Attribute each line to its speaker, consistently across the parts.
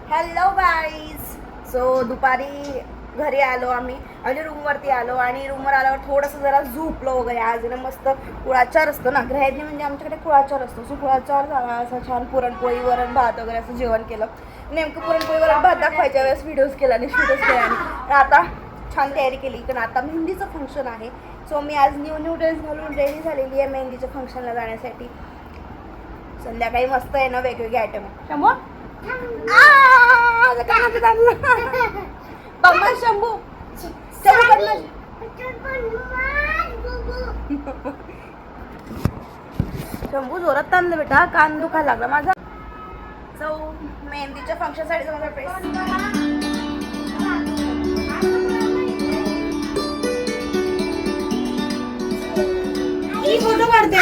Speaker 1: Hello guys. So दुपारी घरी आलो आम्ही म्हणजे रूमवरती आलो आणि रूमवर आल्यावर थोडंसं जरा झोपलो वगैरे. आज ना मस्त कुळाचार असतो ना ग्रहांनी, म्हणजे आमच्याकडे कुळाचार असतो. सो कुळाचार झाला, असं छान पुरणपोळी वरण भात वगैरे असं जेवण केलं. नेमकं पुरणपोळी वरण भात दाखवायच्या वेळेस व्हिडिओज केला आणि शूटच केला आणि आता छान तयारी केली. कारण आता मेहंदीचं फंक्शन आहे. सो मी आज न्यू ड्रेस घालून रेडी झालेली आहे मेहंदीच्या फंक्शनला जाण्यासाठी. संध्याकाळी मस्त आहे ना वेगवेगळे आयटम. शंभू बम्मा शंभू शंभू जोरात ताणलं बेटा, कान दुखायला लागला माझा. सो मेहंदीच्या फंक्शनसाठी माझा ड्रेस. फोटो काढते.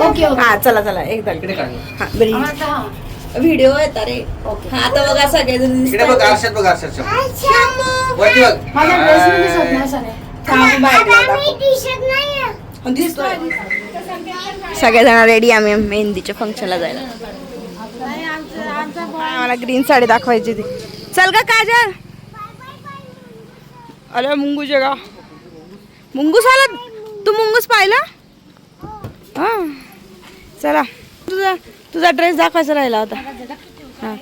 Speaker 1: ओके हा चला चला एकदा व्हिडिओ येतात रे. ओके हा आता बघा सगळेजण सगळेजण रेडी आम्ही मेहंदीच्या फंक्शनला जायला. मला ग्रीन साडी दाखवायची ती. चल का काजल. अरे मुंगूस जगा मुंगूस आला. तू मुंगूस पाहिला. हा चला तुझा ड्रेस दाखवायचा राहिला होता. हां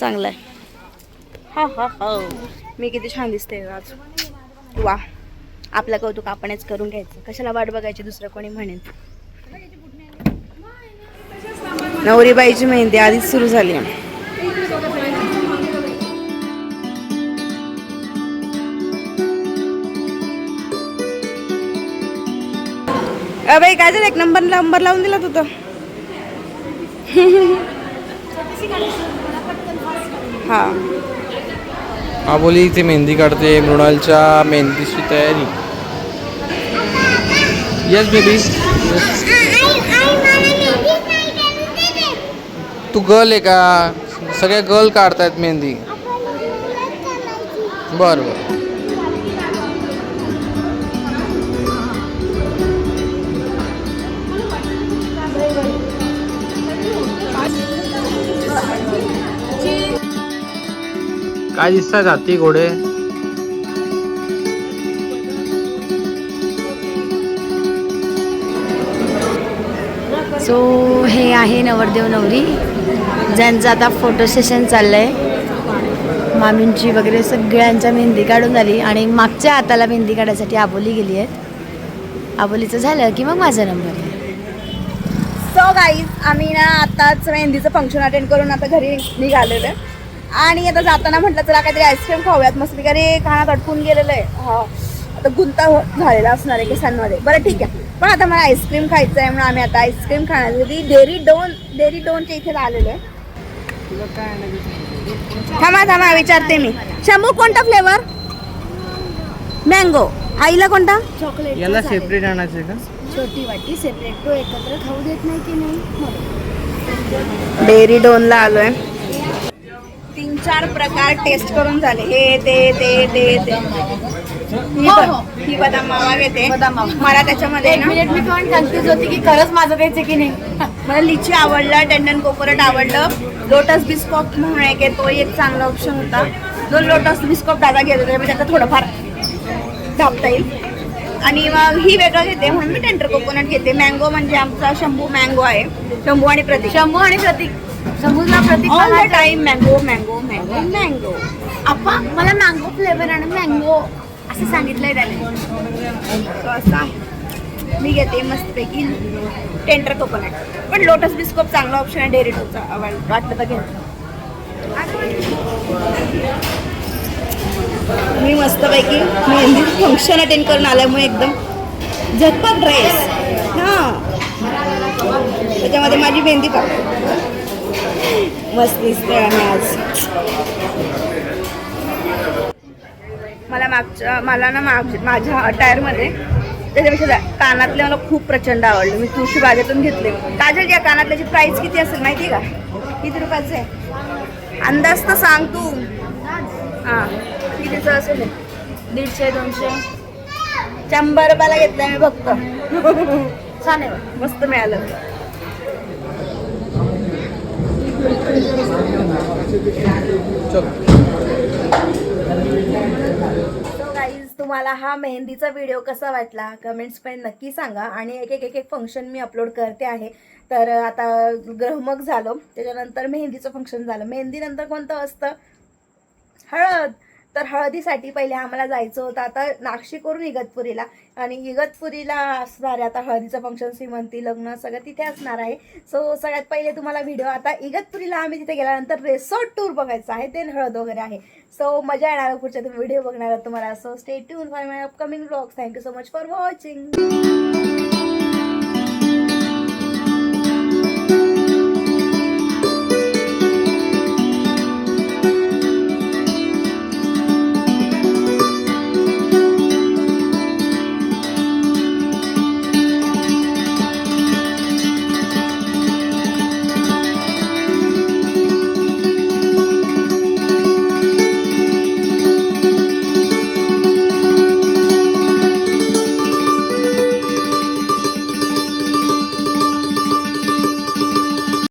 Speaker 1: चांगला आहे. हा हा हा मी किती छान दिसते आज. वा आपलं कौतुक आपणच करून घ्यायचं. कशाला वाट बघायची दुसरं कोणी म्हणेन. नवरीबाईची मेहंदी आधीच सुरू झाली आहे. बाई काय झालं, एक नंबर लावून दिला तू तर. हा
Speaker 2: आबोली इथे मेहंदी काढते. मृणालच्या मेहंदीची तयारी. Yes baby. तू गर्ल आहे का. सगळ्या गर्ल काढतायत मेहंदी. बरं बरं. काय दिसतात हाती घोडे.
Speaker 3: सो हे आहे नवरदेव नवरी, ज्यांचं आता फोटो सेशन चाललंय. मामींची वगैरे सगळ्यांच्या मेहंदी काढून झाली आणि मागच्या हाताला मेहंदी काढायसाठी आबोली गेली आहेत. आबोलीचं झालं की मग माझा नंबर आहे.
Speaker 1: सो गाईज आम्ही ना आताच मेहंदीचं फंक्शन अटेंड करून आता घरी निघालेलो आहे. आणि आता जाताना म्हटलं चला काहीतरी आईस्क्रीम खाऊयात मस्त. कारण कानात अडकून गेलेलं आहे. हा आता गुंता झालेला असणार आहे केसांमध्ये. बरं ठीक आहे, पण आता मला आईस्क्रीम खायचं आहे म्हणून आम्ही आता आईस्क्रीम खाण्यासाठी डेरी डोनच्या इथे आलेलो आहे. थांबा विचारते मी. शंभू कोणता फ्लेवर. मँगो. आईला कोणता.
Speaker 3: चॉकलेट.
Speaker 2: याला सेपरेट आणायचं का.
Speaker 3: छोटी वाटी सेपरेट. तो एकत्र खाऊ देत नाही की नाही.
Speaker 1: डेरी डोनला आलोय. 3-4 प्रकार टेस्ट करून झाले. हे ते ही बदाम मावा घेते. मला त्याच्यामध्ये
Speaker 3: एक मिनिट मी पण कन्फ्युज होती की खरंच माझं घ्यायचं की नाही.
Speaker 1: मला लिची आवडला, टंडन कोकोनट आवडलं. लोटस बिस्कॉट म्हणून एक तो एक चांगला ऑप्शन होता. जो लोटस बिस्कॉट दादा घेत होते त्याचं थोडंफार धापता येईल. आणि मग ही वेगळं घेते म्हणून मी टेंडर कोकोनट घेते. मँगो म्हणजे आमचा शंभू मँगो आहे. शंभू आणि प्रतीक.
Speaker 3: शंभूला Prateek
Speaker 1: all the time mango mango mango mango.
Speaker 3: आप्पा मला मँगो फ्लेवर आणि मँगो असं सांगितलंय त्याने.
Speaker 1: असा मी घेते मस्तपैकी टेंडर कोकोनट. पण लोटस बिस्कॉट चांगला ऑप्शन आहे. डेअरी डोचा वाटलं तर घेतो. मी मस्तपैकी मेहंदी फंक्शन अटेंड करून आल्यामुळे एकदम झटपट ड्रेस. हां त्याच्यामध्ये माझी मेहंदी का मस्त दिसते. आणि आज मला ना माझ्या अटायरमध्ये त्याच्यापेक्षा कानातले मला खूप प्रचंड आवडले. मी तुळशी बागेतून घेतले. काजल या कानातल्याची प्राईस किती असेल माहिती का. किती रुपयाचं आहे अंदाज तर सांग तू. हां कितीचं असेल.
Speaker 3: 150-200
Speaker 1: 100 रुपयाला घेतलं मी फक्त.
Speaker 3: छान आहे
Speaker 1: मस्त मिळालं. सो गाईज, तुम्हाला हा मेहंदीचा व्हिडिओ कसा वाटला कमेंट्समध्ये नक्की सांगा. आणि एक फंक्शन मी अपलोड करते आहे. तर आता ग्रहमग झालो, त्याच्यानंतर मेहंदीचं फंक्शन झालं. मेहंदीनंतर कोणतं असतं? हळद. तर हळदीसाठी पहिले आम्हाला जायचं होतं आता नाशिकवरून इगतपुरीला. आणि इगतपुरीला असणार आहे आता हळदीचं फंक्शन, श्रीमंती, लग्न सगळं तिथे असणार आहे. सो सगळ्यात पहिले तुम्हाला व्हिडिओ, आता इगतपुरीला आम्ही तिथे गेल्यानंतर रिसॉर्ट टूर बघायचं आहे, ते हळद वगैरे आहे. सो मजा येणार पुढच्या तुम्ही व्हिडिओ बघणार तुम्हाला. So stay tune for my upcoming vlogs. Thank you so much for watching.